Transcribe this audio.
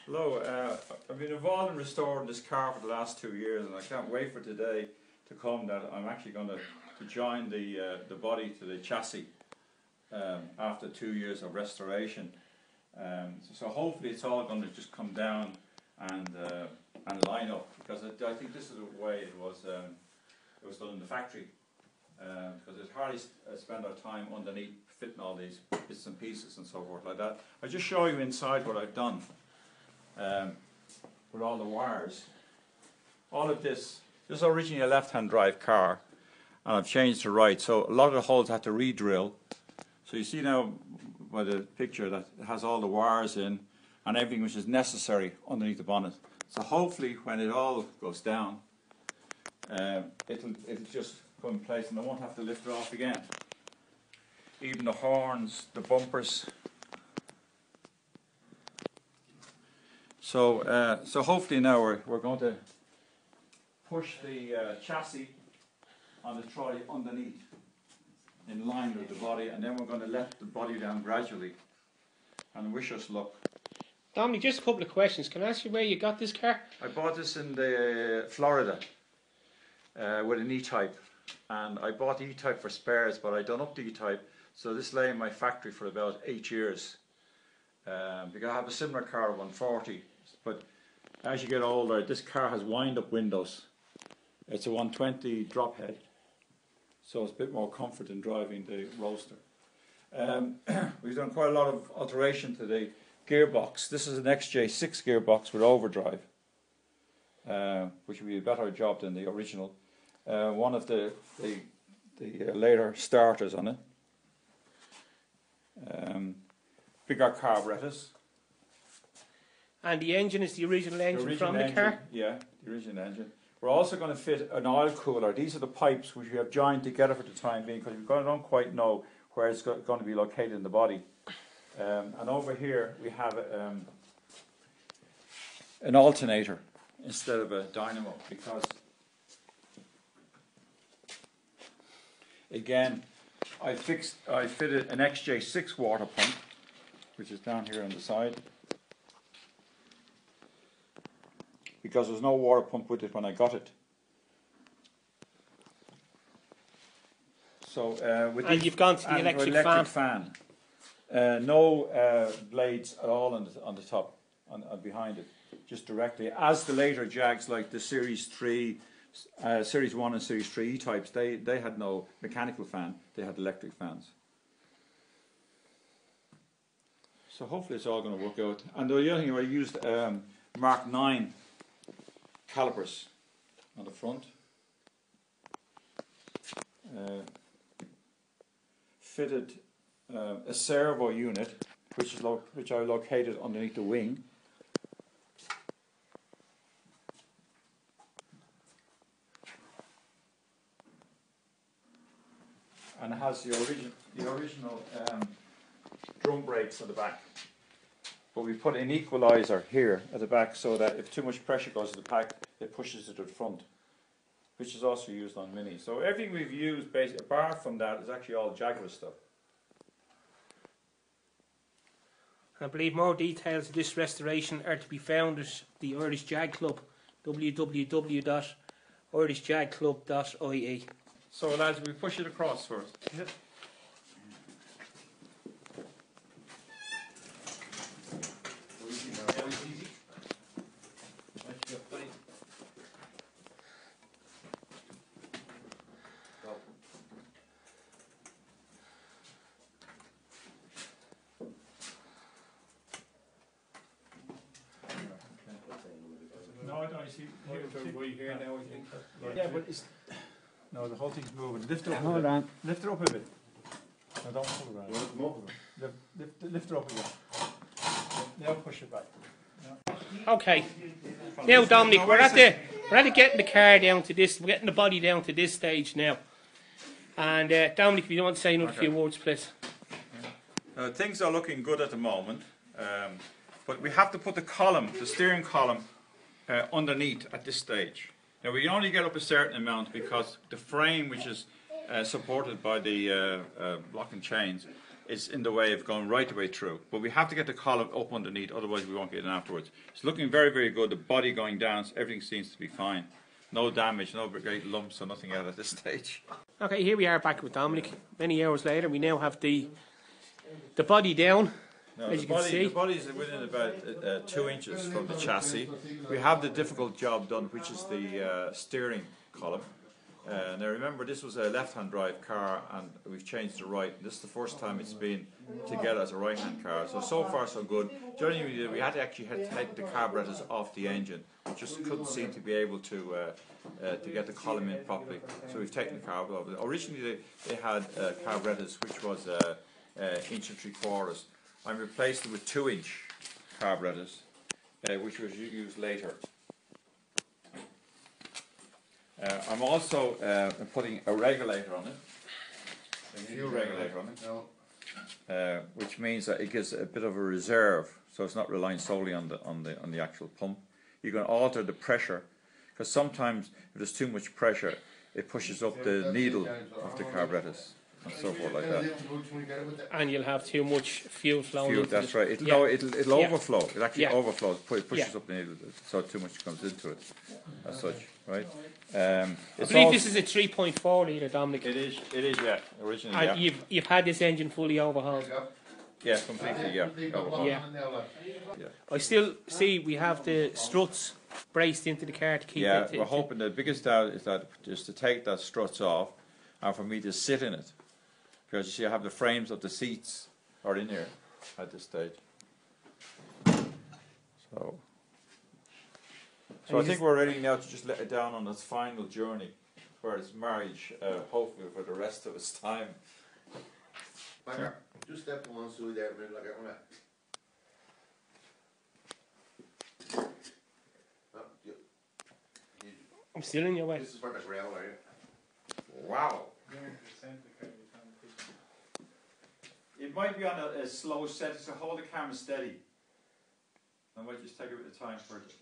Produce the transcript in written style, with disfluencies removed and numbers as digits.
Hello, I've been involved in restoring this car for the last 2 years, and I can't wait for today to come that I'm actually going to join the body to the chassis after 2 years of restoration. So hopefully it's all going to just come down and line up, because I think this is the way it was done in the factory, because it's hardly spend our time underneath fitting all these bits and pieces and so forth like that. I'll just show you inside what I've done with all the wires. All of this is originally a left-hand drive car, and I've changed to right, so a lot of the holes had to re-drill. So you see now by the picture that it has all the wires in and everything which is necessary underneath the bonnet. So hopefully when it all goes down, it'll just come in place and I won't have to lift it off again. Even the horns, the bumpers. So so hopefully now we're going to push the chassis on the trolley underneath, in line with the body, and then we're going to let the body down gradually. And wish us luck. Dominic, just a couple of questions. Can I ask you where you got this car? I bought this in Florida with an E-Type, and I bought E-Type for spares, but I done up the E-Type, so this lay in my factory for about 8 years. Because I have a similar car, a 140, but as you get older, this car has wind-up windows. It's a 120 drop head, so it's a bit more comfort in driving the Roadster. We've done quite a lot of alteration to the gearbox. This is an XJ6 gearbox with overdrive, which would be a better job than the original. One of the later starters on it. Bigger carburetors. And the engine is the original engine from the car? Yeah, the original engine. We're also going to fit an oil cooler. These are the pipes which we have joined together for the time being, because we don't quite know where it's going to be located in the body. And over here we have an alternator instead of a dynamo, because again I fitted an XJ6 water pump, which is down here on the side, because there's no water pump with it when I got it. So and you've gone to the electric fan. No blades at all on the top, behind it, just directly. As the later Jags, like the Series 3, Series 1 and Series 3 E-Types, they had no mechanical fan, they had electric fans. So hopefully it's all going to work out. And the other thing, I used Mark 9 calipers on the front. Fitted a servo unit, which I located underneath the wing. And it has the original drum brakes on the back. But we put an equalizer here at the back, so that if too much pressure goes to the back, it pushes it to the front, which is also used on Mini. So everything we've used, apart from that, is actually all Jaguar stuff. I believe more details of this restoration are to be found at the Irish Jag Club, www.irishjagclub.ie. So lads, we push it across first. Yep. No, I don't see. Here now, I think. Yeah, but it's... No, the whole thing's moving. Lift it up. Hold on. Lift it up a bit. No, don't pull it around. Lift it up again. Now push it back. No. Okay. Now, Dominic, we're at the getting the car down to this. We're getting the body down to this stage now. And Dominic, if you don't want to say another few words, please. Things are looking good at the moment, but we have to put the steering column, underneath at this stage. Now we can only get up a certain amount because the frame, which is supported by the block and chains, is in the way of going right the way through. But we have to get the column up underneath, otherwise we won't get in afterwards. It's looking very, very good. The body going down, so everything seems to be fine. No damage, no great lumps or nothing out at this stage. Okay, here we are back with Dominic. Many hours later, we now have the body down. No, as you can see, the body is within about 2 inches from the chassis. We have the difficult job done, which is the steering column. Now remember, this was a left-hand drive car, and we've changed to right. This is the first time it's been together as a right-hand car. So far so good. The only thing we did, we had to actually take the carburetors off the engine. We just couldn't seem to be able to get the column in properly. So we've taken the carburetor off. Originally they had carburetors which was 1 3/4 inch. I replaced it with 2-inch carburetors, which was used later. I'm also putting a regulator on it, a fuel regulator on it, which means that it gives a bit of a reserve, so it's not relying solely on the actual pump. You can alter the pressure, because sometimes if there's too much pressure, it pushes up the needle of the carburetors and so forth like that. and you'll have too much fuel flowing. Fuel, into that's the, right. It'll overflow. It actually Yeah. overflows. It pushes up the needle, so too much comes into it, as such, right? I believe this is a 3.4 litre, Dominic. It is, yeah. Originally, And yeah. you've had this engine fully overhauled. Yeah, completely, yeah. Yeah. I still see we have the struts braced into the car to keep Yeah, it. we're hoping the biggest doubt is that just to take that struts off and for me to sit in it, because you see I have the frames of the seats are in here at this stage. So I think we're ready now to just let it down on its final journey towards marriage, hopefully for the rest of its time. Just step one so there, like that one. I'm still in your way. This is for the gravel, are you? Wow. It might be on a slow set, so hold the camera steady. I might just take a bit of time for it.